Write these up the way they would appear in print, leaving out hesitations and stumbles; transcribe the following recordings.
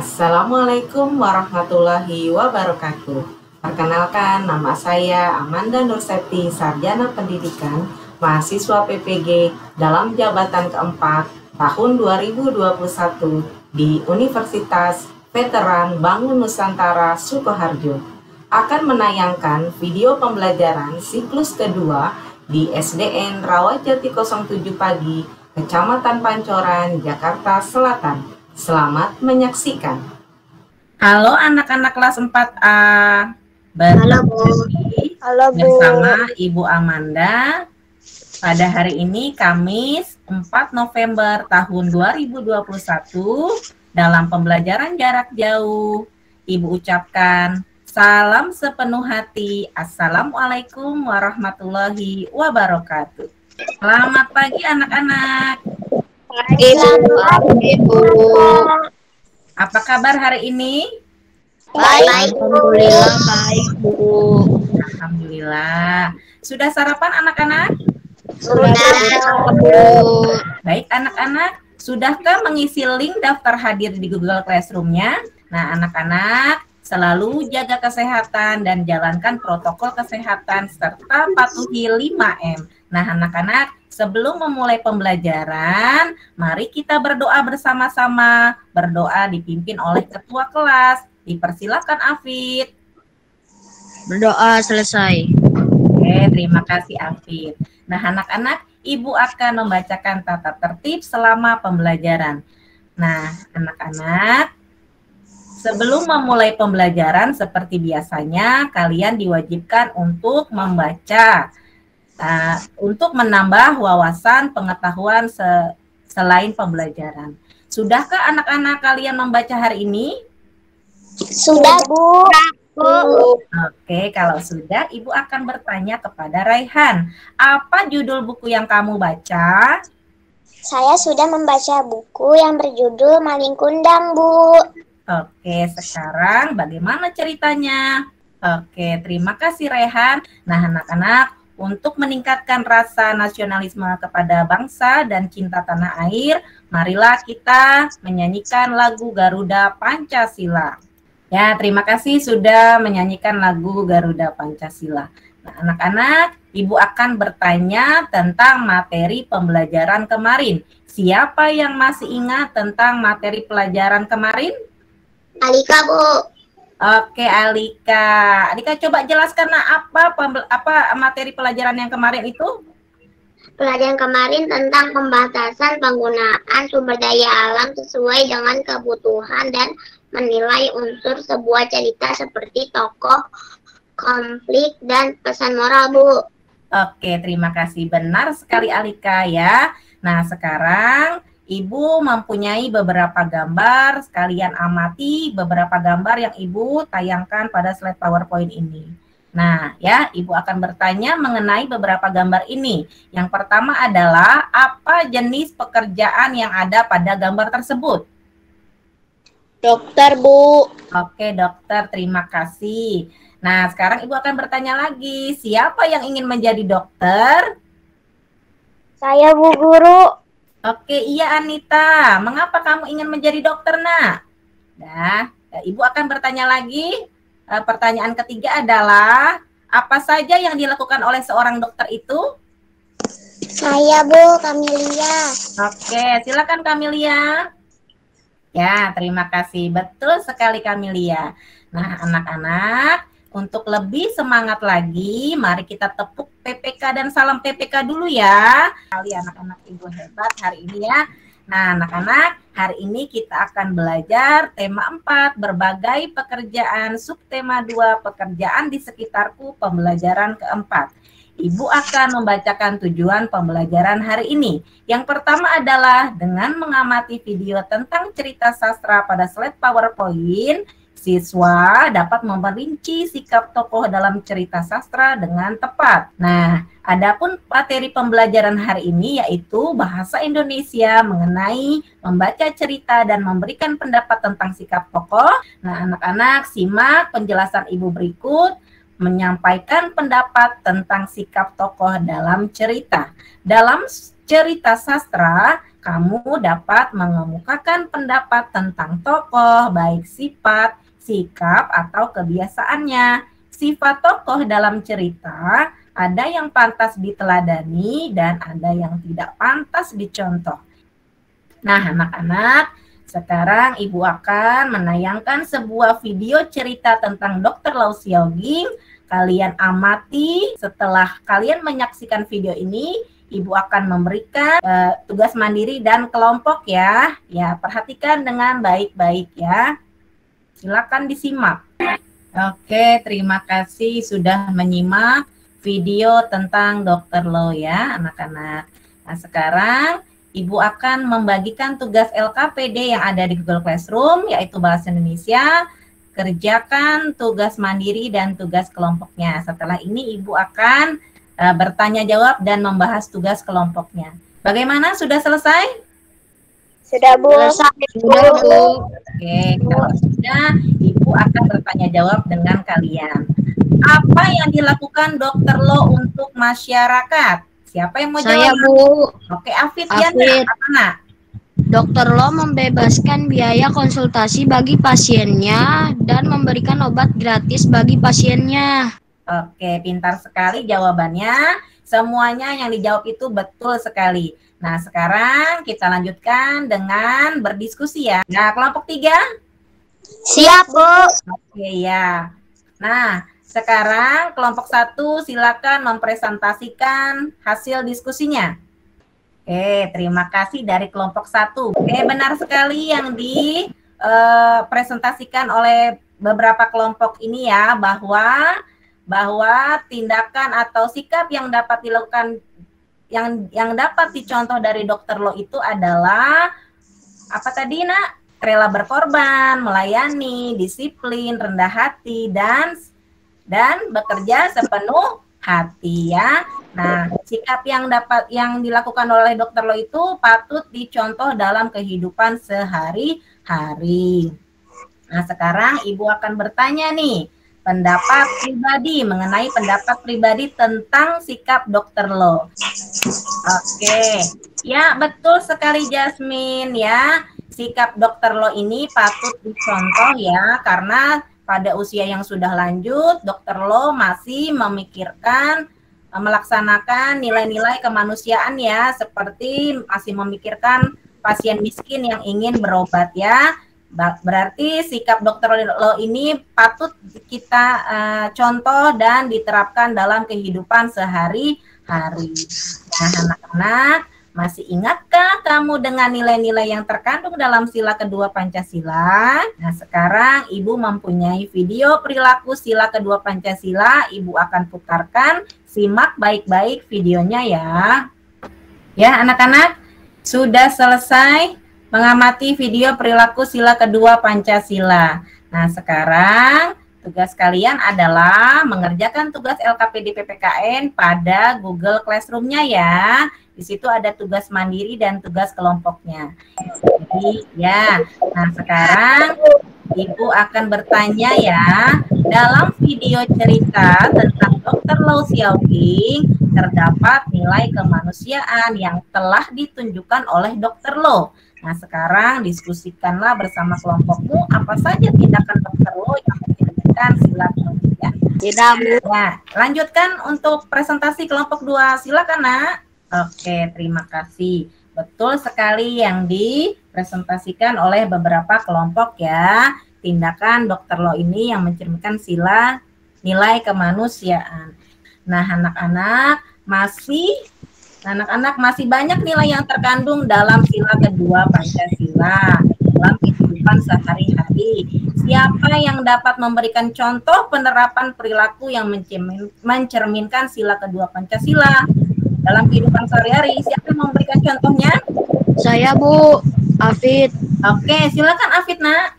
Assalamualaikum warahmatullahi wabarakatuh. Perkenalkan, nama saya Amanda Nursepti, Sarjana Pendidikan, mahasiswa PPG dalam jabatan keempat tahun 2021 di Universitas Veteran Bangun Nusantara Sukoharjo. Akan menayangkan video pembelajaran siklus kedua di SDN Rawajati 07 Pagi, Kecamatan Pancoran, Jakarta Selatan. Selamat menyaksikan. Halo anak-anak kelas 4A. Halo, Bu. Halo, Bu. Bersama Ibu Amanda. Pada hari ini Kamis 4 November tahun 2021 dalam pembelajaran jarak jauh, Ibu ucapkan salam sepenuh hati. Assalamualaikum warahmatullahi wabarakatuh. Selamat pagi anak-anak. Ibu. Apa kabar hari ini? Baik, alhamdulillah baik, Bu. Alhamdulillah. Sudah sarapan anak-anak? Sudah, Bu. Baik anak-anak, sudahkah mengisi link daftar hadir di Google Classroom-nya? Nah, anak-anak selalu jaga kesehatan dan jalankan protokol kesehatan serta patuhi 5M. Nah, anak-anak, sebelum memulai pembelajaran, mari kita berdoa bersama-sama. Berdoa dipimpin oleh ketua kelas. Dipersilakan Afid. Berdoa selesai. Oke, terima kasih Afid. Nah, anak-anak, Ibu akan membacakan tata tertib selama pembelajaran. Nah, anak-anak, sebelum memulai pembelajaran seperti biasanya, kalian diwajibkan untuk membaca. Untuk menambah wawasan pengetahuan selain pembelajaran. Sudahkah anak-anak kalian membaca hari ini? Sudah, Bu. Oke, kalau sudah, Ibu akan bertanya kepada Raihan. Apa judul buku yang kamu baca? Saya sudah membaca buku yang berjudul Maling Kundang, Bu. Oke, sekarang bagaimana ceritanya? Oke, terima kasih Raihan. Nah, anak-anak, untuk meningkatkan rasa nasionalisme kepada bangsa dan cinta tanah air, marilah kita menyanyikan lagu Garuda Pancasila. Ya, terima kasih sudah menyanyikan lagu Garuda Pancasila. Nah, anak-anak, Ibu akan bertanya tentang materi pembelajaran kemarin. Siapa yang masih ingat tentang materi pelajaran kemarin? Alika, Bu. Oke, Alika. Alika coba jelaskan apa materi pelajaran yang kemarin itu? Pelajaran kemarin tentang pembatasan penggunaan sumber daya alam sesuai dengan kebutuhan dan menilai unsur sebuah cerita seperti tokoh, konflik, dan pesan moral, Bu. Oke, terima kasih. Benar sekali Alika ya. Nah, sekarang Ibu mempunyai beberapa gambar, sekalian amati beberapa gambar yang Ibu tayangkan pada slide PowerPoint ini. Nah, ya, Ibu akan bertanya mengenai beberapa gambar ini. Yang pertama adalah, apa jenis pekerjaan yang ada pada gambar tersebut? Dokter, Bu. Oke, dokter, terima kasih. Nah, sekarang Ibu akan bertanya lagi, siapa yang ingin menjadi dokter? Saya, Bu Guru. Oke, iya Anita. Mengapa kamu ingin menjadi dokter, Nak? Nah, Ibu akan bertanya lagi. Pertanyaan ketiga adalah, apa saja yang dilakukan oleh seorang dokter itu? Saya, Bu, Kamilia. Oke, silakan Kamilia. Ya, terima kasih. Betul sekali Kamilia. Nah, anak-anak, untuk lebih semangat lagi, mari kita tepuk PPK dan salam PPK dulu ya. Kalian anak-anak Ibu hebat hari ini ya. Nah, anak-anak, hari ini kita akan belajar tema 4, berbagai pekerjaan, subtema 2, pekerjaan di sekitarku, pembelajaran keempat. Ibu akan membacakan tujuan pembelajaran hari ini. Yang pertama adalah dengan mengamati video tentang cerita sastra pada slide PowerPoint, siswa dapat memperinci sikap tokoh dalam cerita sastra dengan tepat. Nah, adapun materi pembelajaran hari ini yaitu bahasa Indonesia mengenai membaca cerita dan memberikan pendapat tentang sikap tokoh. Nah, anak-anak simak penjelasan Ibu berikut. menyampaikan pendapat tentang sikap tokoh dalam cerita. Dalam cerita sastra, kamu dapat mengemukakan pendapat tentang tokoh, baik sifat, sikap, atau kebiasaannya. Sifat tokoh dalam cerita ada yang pantas diteladani dan ada yang tidak pantas dicontoh. Nah, anak-anak, sekarang Ibu akan menayangkan sebuah video cerita tentang Dr. Lau Xiaoqing. Kalian amati. Setelah kalian menyaksikan video ini, Ibu akan memberikan tugas mandiri dan kelompok ya. Ya, perhatikan dengan baik-baik ya. Silakan disimak. Oke, terima kasih sudah menyimak video tentang Dr. Lau ya, anak-anak. Nah, sekarang Ibu akan membagikan tugas LKPD yang ada di Google Classroom, yaitu Bahasa Indonesia. Kerjakan tugas mandiri dan tugas kelompoknya. Setelah ini Ibu akan bertanya jawab dan membahas tugas kelompoknya. Bagaimana? Sudah selesai? Sudah, Bu. Sudah, Bu. Oke, kalau sudah, Ibu akan bertanya jawab dengan kalian. Apa yang dilakukan Dr. Lau untuk masyarakat? Siapa yang mau Saya, jawab? Bu. Oke, Afid ya, Afid. apa nak? Dr. Lau membebaskan biaya konsultasi bagi pasiennya dan memberikan obat gratis bagi pasiennya. Oke, pintar sekali jawabannya. Semuanya yang dijawab itu betul sekali. Nah, sekarang kita lanjutkan dengan berdiskusi ya. Nah, kelompok 3. Siap, Bu. Oke ya. Nah, sekarang kelompok 1 silakan mempresentasikan hasil diskusinya. Oke, terima kasih dari kelompok 1. Oke, benar sekali yang dipresentasikan oleh beberapa kelompok ini ya, bahwa tindakan atau sikap yang dapat dilakukan yang dapat dicontoh dari Dr. Lau itu adalah apa tadi nak? Rela berkorban, melayani, disiplin, rendah hati, dan bekerja sepenuh hati ya. Nah, sikap yang dilakukan oleh Dr. Lau itu patut dicontoh dalam kehidupan sehari-hari. Nah, sekarang Ibu akan bertanya nih, mengenai pendapat pribadi tentang sikap Dr. Lau. Oke, ya betul sekali Jasmine ya. Sikap Dr. Lau ini patut dicontoh ya, karena pada usia yang sudah lanjut, Dr. Lau masih memikirkan melaksanakan nilai-nilai kemanusiaan ya, seperti masih memikirkan pasien miskin yang ingin berobat ya. Berarti sikap Dr. Lau ini patut kita contoh dan diterapkan dalam kehidupan sehari-hari. Nah, anak-anak, masih ingatkah kamu dengan nilai-nilai yang terkandung dalam sila kedua Pancasila? Nah, sekarang Ibu mempunyai video perilaku sila kedua Pancasila. Ibu akan putarkan, simak baik-baik videonya ya. Ya, anak-anak, sudah selesai mengamati video perilaku sila kedua Pancasila. Nah, sekarang tugas kalian adalah mengerjakan tugas LKPD PPKN pada Google Classroom-nya ya. Di situ ada tugas mandiri dan tugas kelompoknya. Jadi ya, nah sekarang Ibu akan bertanya ya, dalam video cerita tentang Dr. Lau Xiaoqing terdapat nilai kemanusiaan yang telah ditunjukkan oleh Dr. Lau. Nah, sekarang diskusikanlah bersama kelompokmu apa saja tindakan Dr. Lau yang mencerminkan sila kemanusiaan. Tidak, Bu. Nah, lanjutkan untuk presentasi kelompok 2. Silakan, Nak. Oke, terima kasih. Betul sekali yang dipresentasikan oleh beberapa kelompok ya. Tindakan Dr. Lau ini yang mencerminkan sila nilai kemanusiaan. Nah, anak-anak masih banyak nilai yang terkandung dalam sila kedua Pancasila dalam kehidupan sehari-hari. Siapa yang dapat memberikan contoh penerapan perilaku yang mencerminkan sila kedua Pancasila dalam kehidupan sehari-hari? Siapa yang memberikan contohnya? Saya, Bu. Afid. Oke, silakan Afid, Nak.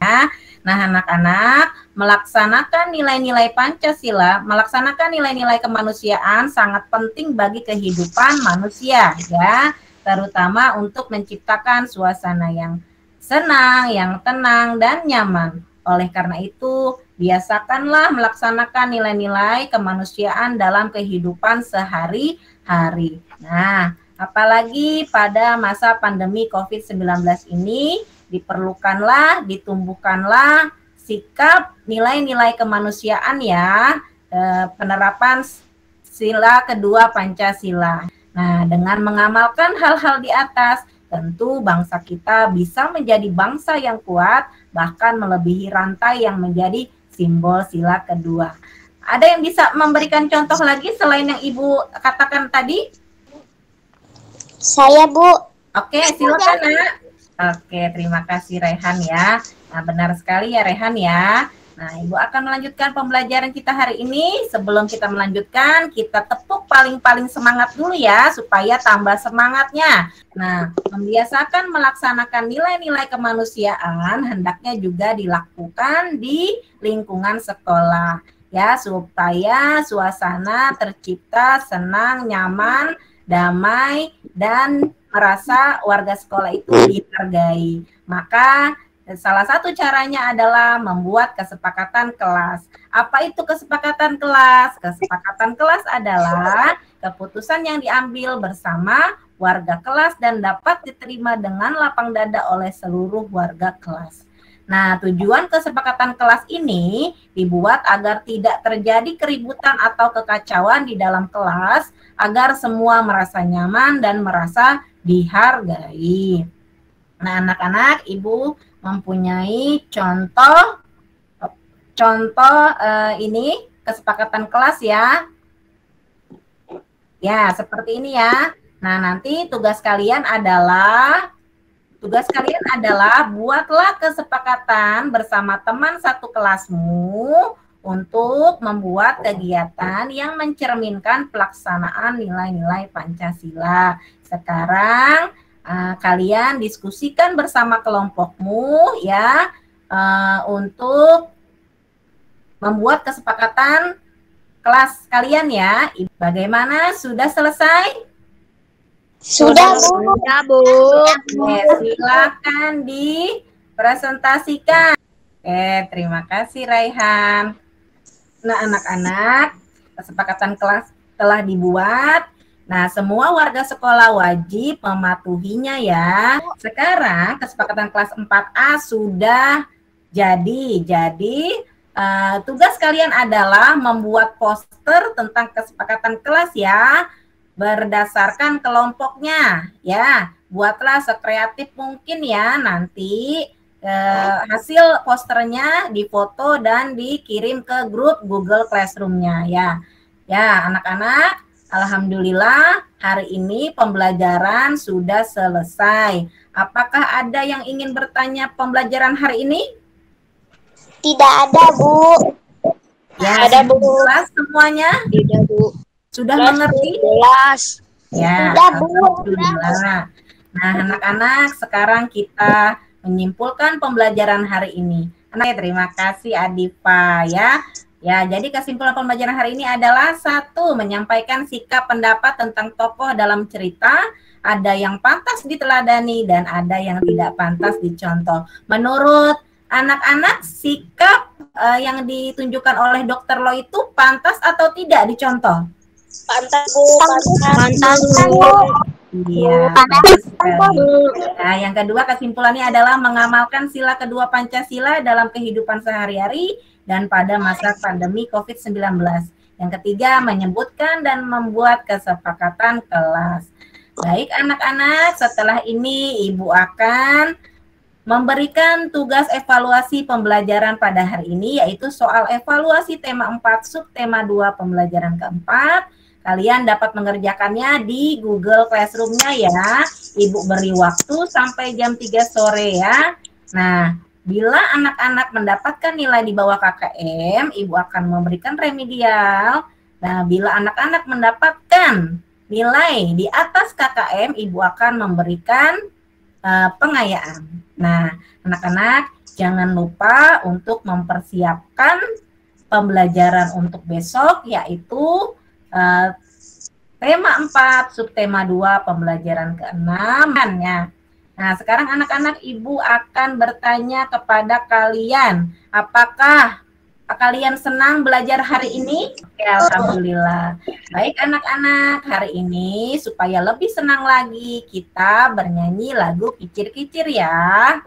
Nah, anak-anak, melaksanakan nilai-nilai Pancasila, melaksanakan nilai-nilai kemanusiaan sangat penting bagi kehidupan manusia, ya, terutama untuk menciptakan suasana yang senang, yang tenang, dan nyaman. Oleh karena itu, biasakanlah melaksanakan nilai-nilai kemanusiaan dalam kehidupan sehari-hari. Nah, apalagi pada masa pandemi COVID-19 ini, diperlukanlah, ditumbuhkanlah sikap nilai-nilai kemanusiaan ya, penerapan sila kedua Pancasila. Nah, dengan mengamalkan hal-hal di atas, tentu bangsa kita bisa menjadi bangsa yang kuat, bahkan melebihi rantai yang menjadi simbol sila kedua. Ada yang bisa memberikan contoh lagi selain yang Ibu katakan tadi? Saya, Bu. Oke, silakan, Nak. Oke, terima kasih Rehan ya. Nah, benar sekali ya Rehan ya. Nah, Ibu akan melanjutkan pembelajaran kita hari ini. Sebelum kita melanjutkan, kita tepuk paling-paling semangat dulu ya, supaya tambah semangatnya. Nah, membiasakan melaksanakan nilai-nilai kemanusiaan hendaknya juga dilakukan di lingkungan sekolah. Ya, supaya suasana tercipta senang, nyaman, damai, dan merasa warga sekolah itu dihargai. Maka salah satu caranya adalah membuat kesepakatan kelas. Apa itu kesepakatan kelas? Kesepakatan kelas adalah keputusan yang diambil bersama warga kelas dan dapat diterima dengan lapang dada oleh seluruh warga kelas. Nah, tujuan kesepakatan kelas ini dibuat agar tidak terjadi keributan atau kekacauan di dalam kelas, agar semua merasa nyaman dan merasa dihargai. Nah, anak-anak, Ibu mempunyai contoh ini kesepakatan kelas ya. Ya, seperti ini ya. Nah, nanti tugas kalian adalah buatlah kesepakatan bersama teman satu kelasmu untuk membuat kegiatan yang mencerminkan pelaksanaan nilai-nilai Pancasila. Sekarang kalian diskusikan bersama kelompokmu ya, untuk membuat kesepakatan kelas kalian ya. Bagaimana? Sudah selesai? Sudah, Bu. Sudah, Bu. Oke, silakan dipresentasikan. Oke, terima kasih Raihan. Nah, anak-anak, kesepakatan kelas telah dibuat. Nah, semua warga sekolah wajib mematuhinya ya. Sekarang kesepakatan kelas 4A sudah jadi. Tugas kalian adalah membuat poster tentang kesepakatan kelas ya, berdasarkan kelompoknya ya. Buatlah sekreatif mungkin ya, nanti hasil posternya difoto dan dikirim ke grup Google Classroom-nya ya. Ya, anak-anak, alhamdulillah hari ini pembelajaran sudah selesai. Apakah ada yang ingin bertanya pembelajaran hari ini? Tidak ada, Bu. Ya, Ada, Bu. jelas semuanya? Tidak, Bu. Sudah mengerti? Jelas. Ya, Sudah, Bu. alhamdulillah. Nah, anak-anak, sekarang kita menyimpulkan pembelajaran hari ini. Terima kasih Adifa ya. Ya, jadi kesimpulan pembelajaran hari ini adalah 1, menyampaikan sikap pendapat tentang tokoh dalam cerita, ada yang pantas diteladani dan ada yang tidak pantas dicontoh. Menurut anak-anak, sikap yang ditunjukkan oleh Dr. Lo itu pantas atau tidak dicontoh? Pantas, Bu. Pantas, Bu. Iya, bagus sekali. Nah, yang kedua kesimpulannya adalah mengamalkan sila kedua Pancasila dalam kehidupan sehari-hari dan pada masa pandemi COVID-19. Yang ketiga, menyebutkan dan membuat kesepakatan kelas. Baik anak-anak, setelah ini Ibu akan memberikan tugas evaluasi pembelajaran pada hari ini, yaitu soal evaluasi tema 4, subtema 2 pembelajaran keempat. Kalian dapat mengerjakannya di Google Classroom-nya ya. Ibu beri waktu sampai jam 3 sore ya. Nah, bila anak-anak mendapatkan nilai di bawah KKM, Ibu akan memberikan remedial. Nah, bila anak-anak mendapatkan nilai di atas KKM, Ibu akan memberikan pengayaan. Nah, anak-anak jangan lupa untuk mempersiapkan pembelajaran untuk besok, yaitu tema 4, subtema 2, pembelajaran ke-6 ya. Nah, sekarang anak-anak, Ibu akan bertanya kepada kalian, apakah kalian senang belajar hari ini? Oke, alhamdulillah. Baik anak-anak, hari ini supaya lebih senang lagi, kita bernyanyi lagu Kicir-Kicir ya.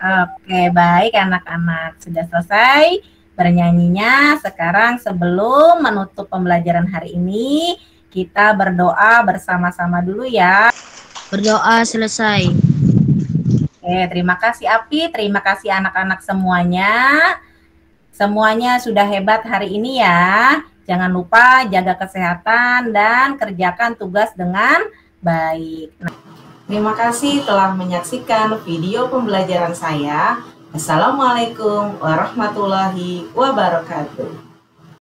Oke, baik anak-anak. Sudah selesai bernyanyinya. Sekarang sebelum menutup pembelajaran hari ini, kita berdoa bersama-sama dulu ya. Berdoa selesai. Oke, terima kasih Api, terima kasih anak-anak semuanya. Semuanya sudah hebat hari ini ya. Jangan lupa jaga kesehatan dan kerjakan tugas dengan baik. Terima kasih telah menyaksikan video pembelajaran saya. Assalamualaikum warahmatullahi wabarakatuh.